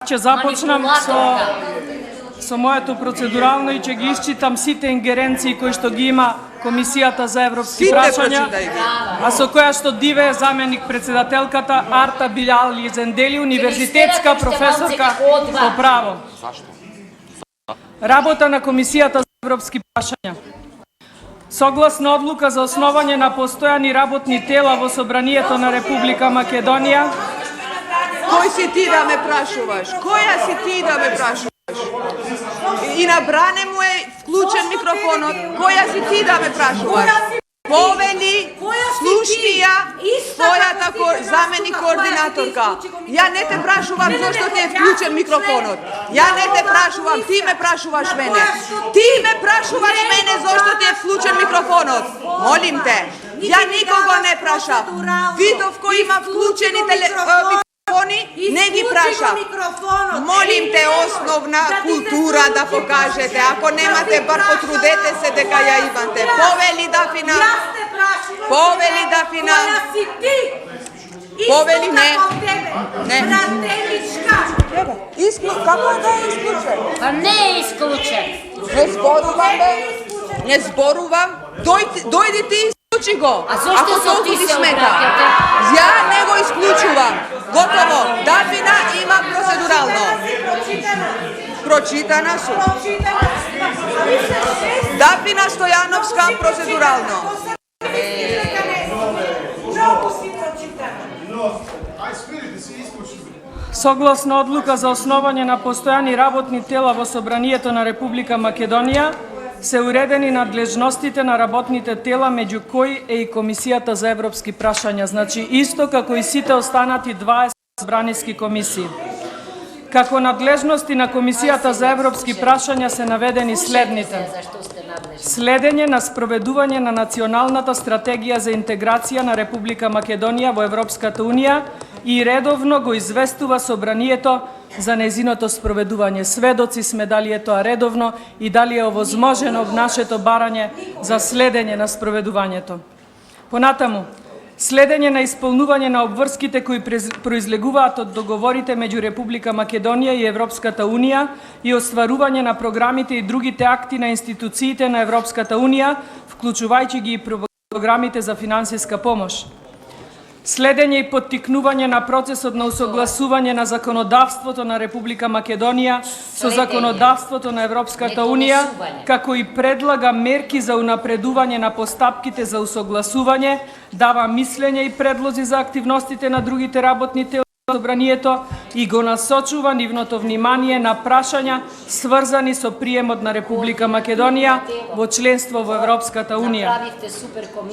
Ќе започнам со моето процедурално и ќе ги исчитам сите ингеренции кои што ги има Комисијата за европски прашања, а со која што диве заменик председателката Арта Билјал Изендели, универзитетска професорка по право. Работа на Комисијата за европски прашања. Согласно одлука за основање на постојани работни тела во Собранието на Република Македонија, Кој си ти да ме прашуваш? Која си ти да ме прашуваш? И на Бране му е вклучен микрофонот. Која си ти да ме прашуваш? Повели, слушни ја, својата заменик координаторка. Ја не те прашувам зашто ти е вклучен микрофонот. Ја не те прашувам, ти ме прашуваш мене. Ти ме прашуваш мене зашто ти е вклучен микрофонот. Молим те. Ја никого не прашав. Видов кој има вклучени микрофони, не ги праша. Молим те, основна култура да покажете. Ако немате, бар потрудете се дека ја имате. Повели Дафина. Повели Дафина. Повели не. Не. Како да е исклучен? Па не е исклучен. Не зборувам, бе. Не зборувам. Дојди ти и исклучи го. А зашто се ти се обраќате? Ја не го исклучувам. Готово. Дафина има процедурално. Прочитана су. Дафина Стојановска процедурално. согласно одлука за основање на постојани работни тела во Собранието на Република Македонија, се уредени надлежностите на работните тела, меѓу кои е и Комисијата за европски прашања, значи исто како и сите останати 20 збраниски комисии. Како надлежности на Комисијата за европски прашања се наведени следните: следење на спроведување на националната стратегија за интеграција на Република Македонија во Европската Унија и редовно го известува Собранието за незиното спроведување. Сведоци сме дали е тоа редовно и дали е овозможено нашето барање за следење на спроведувањето. Понатаму, следење на исполнување на обврските кои произлегуваат од договорите меѓу Република Македонија и Европската Унија и остварување на програмите и другите акти на институциите на Европската Унија, вклучувајќи ги и програмите за финансиска помош. Следење и поттикнување на процесот на усогласување на законодавството на Република Македонија со законодавството на Европската Унија, како и предлага мерки за унапредување на постапките за усогласување, дава мислење и предлози за активностите на другите работни тела на Собранието и го насочува нивното внимание на прашања сврзани со приемот на Република Македонија во членство во Европската Унија.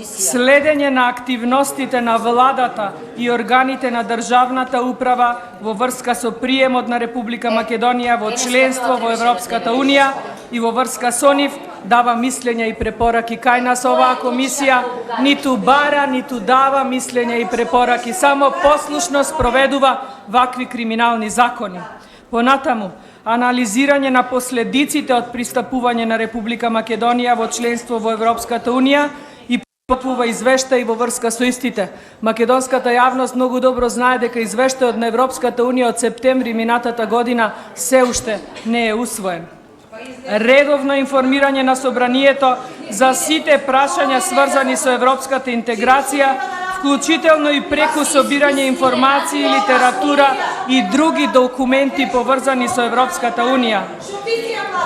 Следење на активностите на владата и органите на државната управа во врска со приемот на Република Македонија во членство во Европската Унија и во врска со нив дава мислења и препораки. Кај нас оваа комисија ниту бара, ниту дава мислења и препораки, само послушно спроведува вакви криминални закони. Понатаму, анализирање на последиците од пристапување на Република Македонија во членство во Европската Унија и подготвува извештаи во врска со истите. Македонската јавност многу добро знае дека извештајот на Европската Унија од септември минатата година се уште не е усвоен. Редовно информирање на Собранието за сите прашања сврзани со европската интеграција, вклучително и преку собирање информации, литература и други документи поврзани со Европската Унија.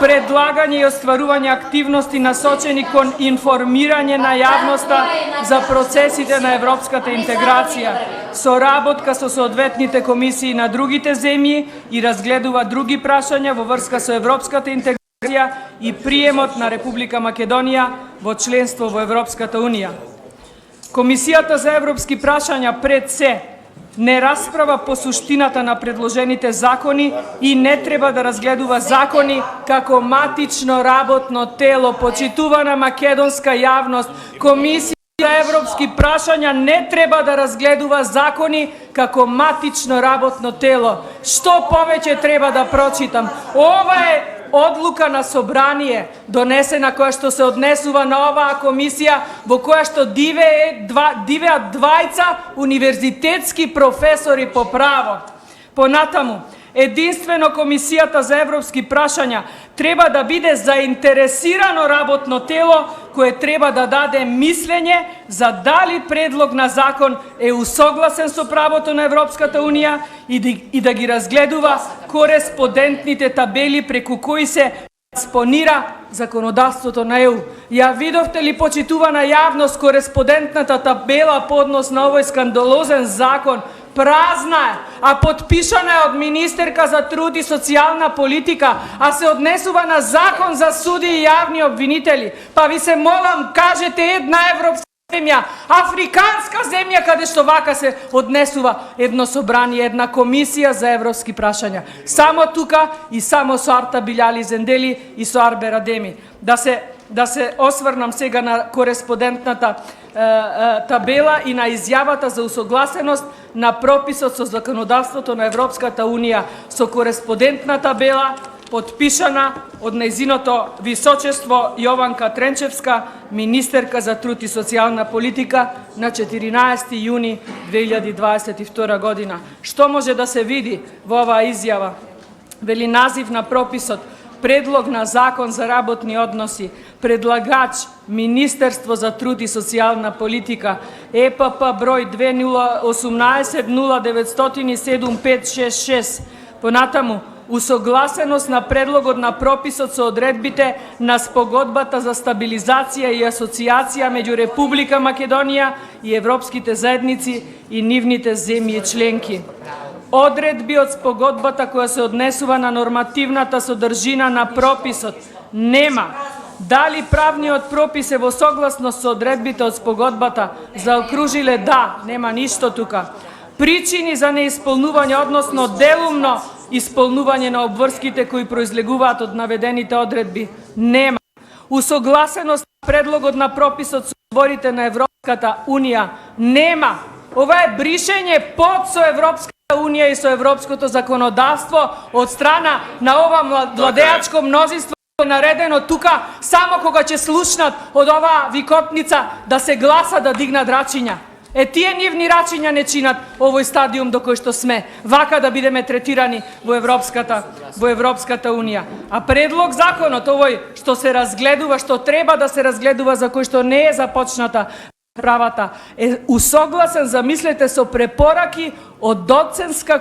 Предлагање и остварување активности насочени кон информирање на јавноста за процесите на европската интеграција, соработка со соодветните комисии на другите земји и разгледува други прашања во врска со европската интеграција и приемот на Република Македонија во членство во Европската Унија. Комисијата за европски прашања пред се не расправа по суштината на предложените закони и не треба да разгледува закони како матично работно тело. Почитувана македонска јавност, Комисија за европски прашања не треба да разгледува закони како матично работно тело. Што повеќе треба да прочитам? Ова е одлука на собрание, донесена која што се однесува на оваа комисија, во која што дивеат двајца универзитетски професори по право. Понатаму, единствено Комисијата за европски прашања треба да биде заинтересирано работно тело кое треба да даде мислење за дали предлог на закон е усогласен со правото на Европската Унија и да ги разгледува кореспондентните табели преку кои се експонира законодавството на ЕУ. Ја видовте ли, почитувана јавност, кореспондентната табела по однос на овој скандалозен закон? Празна е, а подпишана е од министерка за труд и социјална политика, а се однесува на закон за суди и јавни обвинители. Па ви се молам, кажете една европска земја, африканска земја, каде што вака се однесува едно собрание, една комисија за европски прашања. Само тука и само со Арта Билјали Зендели и со Арбер Адеми. Да се осврнам сега на кореспондентната табела и на изјавата за усогласеност на прописот со законодавството на Европската Унија со кореспондентна табела подпишана од нејзиното височество Јованка Тренчевска, министерка за труд и социјална политика, на 14 јуни 2022 година. Што може да се види во оваа изјава? Вели назив на прописот: Предлог на закон за работни односи, предлагач Министерство за труд и социјална политика, ЕПП број 2018 0907 Понатаму, усогласеност на предлогот на прописот со одредбите на спогодбата за стабилизација и асоциација меѓу Република Македонија и Европските заедници и нивните земји членки. Одредби од спогодбата која се однесува на нормативната содржина на прописот нема. Дали правниот пропис е во согласност со одредбите од спогодбата? Заокружиле да, нема ништо тука. Причини за неисполнување, односно делумно исполнување на обврските кои произлегуваат од наведените одредби нема. Усогласеност на предлогот на прописот со зборите на Европската Унија нема. Ова е бришење под со Европската Унија и со европското законодавство од страна на ова владеачко мнозинство, наредено тука само кога ќе слушнат од оваа викотница да се гласа да дигнат рачиња. Тие нивни рачиња не чинат овој стадиум до кој што сме, вака да бидеме третирани во Европската Унија. А предлог законот овој што се разгледува, што треба да се разгледува, за кој што не е започната правата, е усогласен, замислете, со препораки од оценска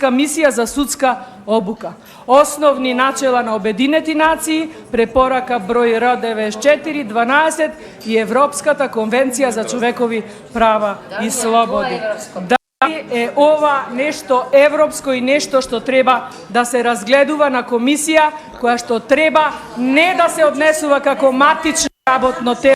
мисија за судска обука. Основни начела на Обединети нации, препорака број Р94-12 и Европската конвенција за човекови права и слободи. Дали е ова нешто европско и нешто што треба да се разгледува на комисија, која што треба не да се однесува како матично работно тело,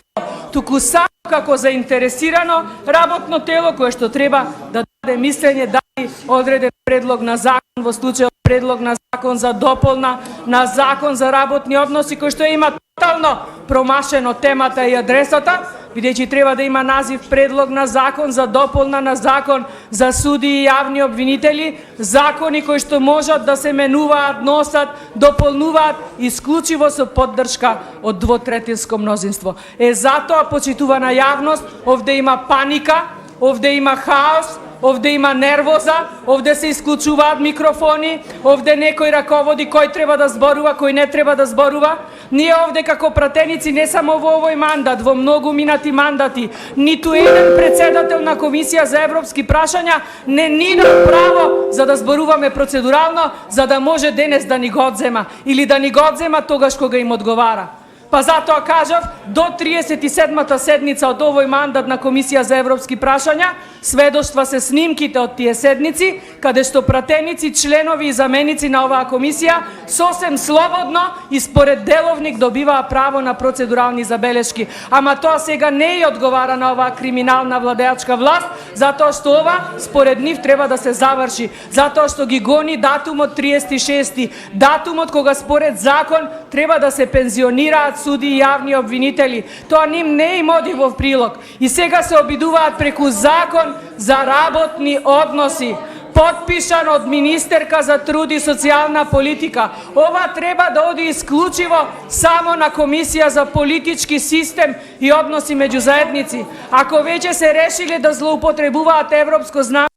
туку само како заинтересирано работно тело кое што треба да даде мислење дали одреден предлог на закон, во случајот предлог на закон за дополна, на закон за работни односи, кој што има тотално промашено темата и адресата, бидејќи треба да има назив предлог на закон за дополна на закон за суди и јавни обвинители, закони кои што можат да се менуваат, носат, дополнуваат исклучиво со поддршка од двотретинско мнозинство. Затоа, почитувана јавност, овде има паника, овде има хаос, овде има нервоза, овде се исклучуваат микрофони, овде некој раководи кој треба да зборува, кој не треба да зборува. Ние овде како пратеници не само во овој мандат, во многу минати мандати, ниту еден председател на Комисија за европски прашања не ни дал право за да зборуваме процедурално, за да може денес да ни го одзема или да ни го одзема тогаш кога им одговара. Па затоа кажав, до 37-та седница од овој мандат на Комисија за европски прашања, сведоштва се снимките од тие седници, каде што пратеници, членови и заменици на оваа комисија сосем слободно и според деловник добиваа право на процедурални забелешки. Ама тоа сега не ја одговара на оваа криминална владеачка власт, затоа што ова според нив треба да се заврши, затоа што ги гони датумот 36-ти, датумот кога според закон треба да се пензионираат суди и јавни обвинители. Тоа ним не им оди во прилог. И сега се обидуваат преку закон за работни односи, подпишан од министерка за труд и социјална политика. Ова треба да оди исклучиво само на Комисија за политички систем и односи меѓу заедници. Ако веќе се решиле да злоупотребуваат европско знание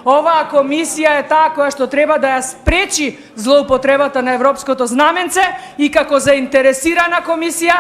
Оваа комисија е таа која што треба да ја спречи злоупотребата на европското знаменце и како заинтересирана комисија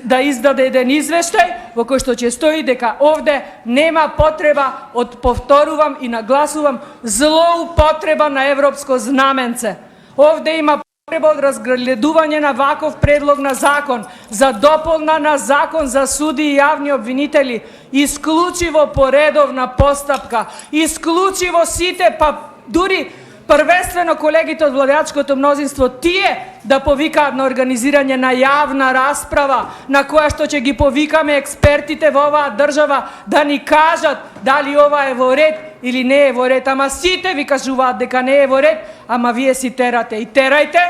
да издаде еден извештај во кој што ќе стои дека овде нема потреба од, повторувам и нагласувам, злоупотреба на европско знаменце. Овде има потреба од разгледување на ваков предлог на закон за дополна на закон за суди и јавни обвинители, исклучиво по редовна постапка, исклучиво сите, па дури првенствено колегите од владеачкото мнозинство, тие да повикаат на организирање на јавна расправа, на која што ќе ги повикаме експертите во оваа држава да ни кажат дали ова е во ред или не е во ред. Ама сите ви кажуваат дека не е во ред, ама вие си терате и терајте.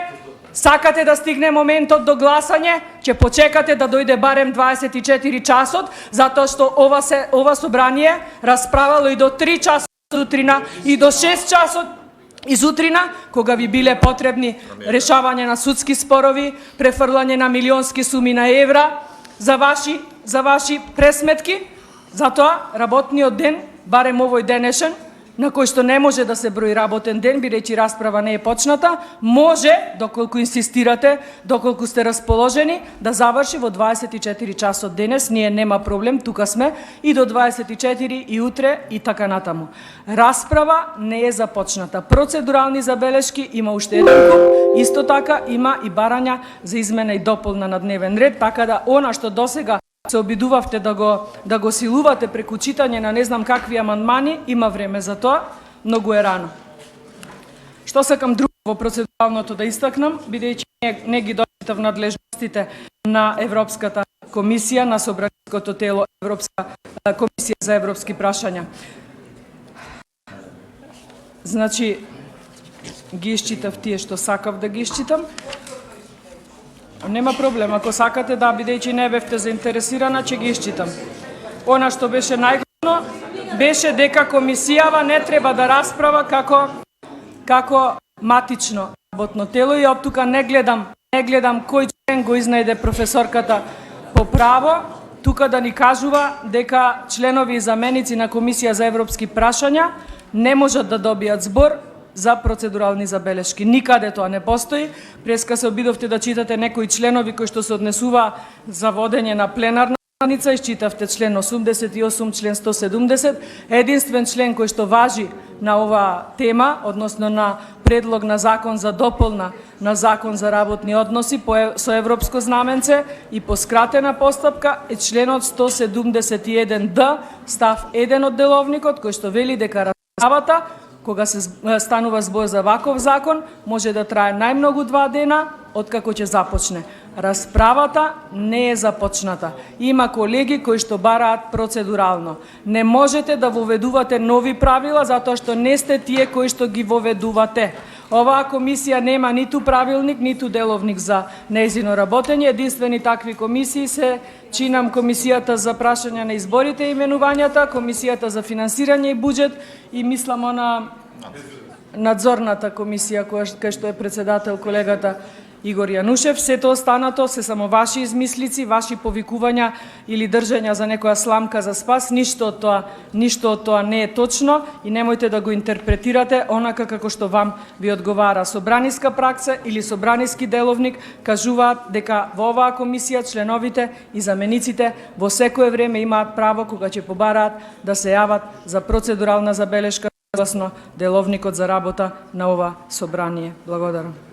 Сакате да стигне моментот до гласање, ќе почекате да дојде барем 24 часот, затоа што ова собрание расправало и до 3 часот сутрина и до 6 часот и сутрина, кога ви биле потребни решавање на судски спорови, префрлање на милионски суми на евра за ваши пресметки. Затоа работниот ден, барем овој денешен, на кој што не може да се брои работен ден, бидејќи расправа не е почната, може, доколку инсистирате, доколку сте расположени, да заврши во 24 часот денес. Ние нема проблем, тука сме и до 24 и утре и така натаму. Расправа не е започната. Процедурални забелешки има уште еден куп, исто така има и барања за измена и дополна на дневен ред, така да она што досега се обидувавте да го силувате преку читање на не знам какви амандмани, има време за тоа, многу е рано. Што сакам друго во процедуралното да истакнам, бидејќи не ги дочитав надлежностите на Европската комисија, на собраниското тело Европска комисија за европски прашања. Значи, ги исчитав тие што сакав да ги исчитам. Нема проблем, ако сакате да, бидејќи не бевте заинтересирана, ќе ги исчитам. Она што беше најглавно, беше дека комисијава не треба да расправа како матично работно тело и од тука не гледам кој член го изнајде професорката по право, тука да ни кажува дека членови и заменици на Комисија за европски прашања не можат да добијат збор за процедурални забелешки. Никаде тоа не постои. Преска се обидовте да читате некои членови кои што се однесува за водење на пленарна седница, изчитавте член 88, член 170, единствен член кој што важи на оваа тема, односно на предлог на закон за дополна на закон за работни односи со европско знаменце и по скратена постапка е членот 171д, став 1 од деловникот, кој што вели дека расправата кога се станува збор за ваков закон, може да трае најмногу 2 дена, откако ќе започне. Расправата не е започната. Има колеги кои што бараат процедурално. Не можете да воведувате нови правила, затоа што не сте тие кои што ги воведувате. Оваа комисија нема ниту правилник, ниту деловник за нејзино работење. Единствени такви комисии се чинам Комисијата за прашања на изборите и именувањата, Комисијата за финансирање и буџет и мислам она надзорната комисија која што е председател колегата Игор Јанушев. Сето останато се само ваши измислици, ваши повикувања или држања за некоја сламка за спас. Ништо од тоа не е точно и немојте да го интерпретирате онака како што вам ви одговара. Собраниска пракса или собраниски деловник кажуваат дека во оваа комисија членовите и замениците во секое време имаат право кога ќе побараат да се јават за процедурална забелешка согласно деловникот за работа на ова собрание. Благодарам.